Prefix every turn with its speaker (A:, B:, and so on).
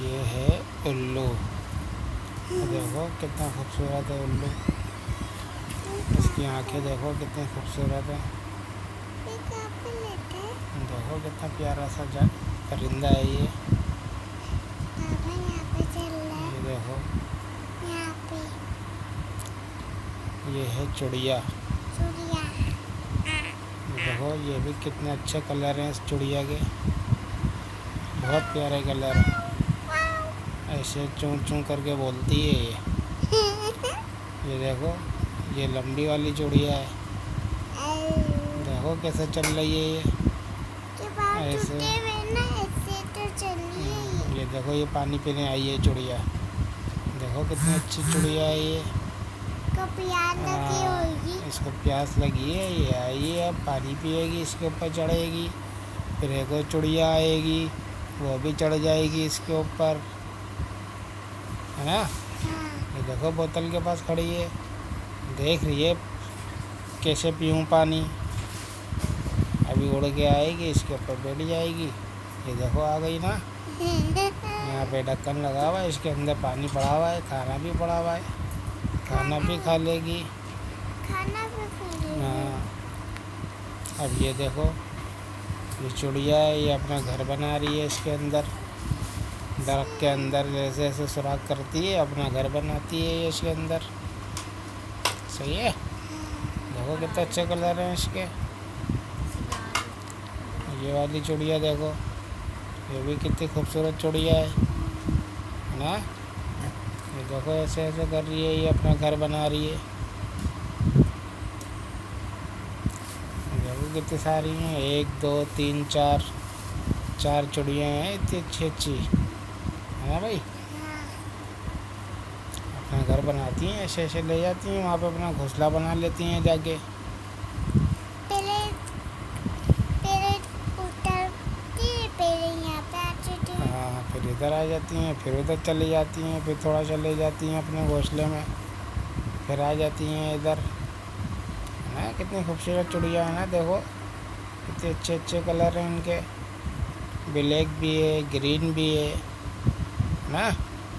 A: یہ ہے الو، دیکھو کتنا خوبصورت ہے الو، اس کی آنکھیں دیکھو کتنی خوبصورت ہے، دیکھو کتنا پیارا سا پرندہ ہے یہ دیکھو، یہ ہے چڑیا، دیکھو یہ بھی کتنے اچھے کلر ہیں اس چڑیا کے، بہت پیارے کلر ہیں، ایسے چون چون کر کے بولتی ہے یہ دیکھو یہ لمبی والی چڑیا ہے، دیکھو کیسے چل رہی ہے یہ ایسے، یہ دیکھو یہ پانی پینے آئی ہے چڑیا، دیکھو کتنی اچھی چڑیا ہے یہ، اس کو پیاس لگی ہے، یہ آئی ہے اب پانی پیے گی، اس کے اوپر چڑھے گی، پھر ایک اور چڑیا آئے گی وہ بھی چڑھ جائے گی اس کے اوپر، ہے نا، یہ دیکھو بوتل کے پاس کھڑی ہے، دیکھ رہی ہے کیسے پیوں پانی، ابھی اڑ کے آئے گی اس کے اوپر بیٹھ جائے گی، یہ دیکھو آ گئی نا، یہاں پہ ڈھکن لگا ہوا ہے، اس کے اندر پانی پڑا ہوا ہے، کھانا بھی پڑا ہوا ہے، کھانا بھی کھا لے گی، ہاں، اب یہ دیکھو یہ چڑیا ہے، یہ اپنا گھر بنا رہی ہے اس کے اندر، درخت کے اندر جیسے جیسے سوراخ کرتی ہے اپنا گھر بناتی ہے یہ اس کے اندر، صحیح ہے، دیکھو کتنے اچھے کلر ہیں اس کے، یہ والی چڑیا دیکھو یہ بھی کتنی خوبصورت چڑیا ہے نا، یہ دیکھو ایسے ایسے کر رہی ہے، یہ اپنا گھر بنا رہی ہے، دیکھو کتنی ساری ہیں، 1 2 3 4 چڑیاں ہیں اتنی اچھی اچھی، ہے نا بھائی، اپنا گھر بناتی ہیں، ایسے ایسے لے جاتی ہیں وہاں پہ اپنا گھونسلہ بنا لیتی ہیں جا کے، ہاں پھر ادھر آ جاتی ہیں، پھر ادھر چلی جاتی ہیں، پھر تھوڑا چلے جاتی ہیں اپنے گھونسلے میں، پھر آ جاتی ہیں ادھر، ہے نا، کتنی خوبصورت چڑیا ہے نا، دیکھو کتنے اچھے اچھے کلر ہیں ان کے، بلیک بھی ہے گرین بھی ہے نا۔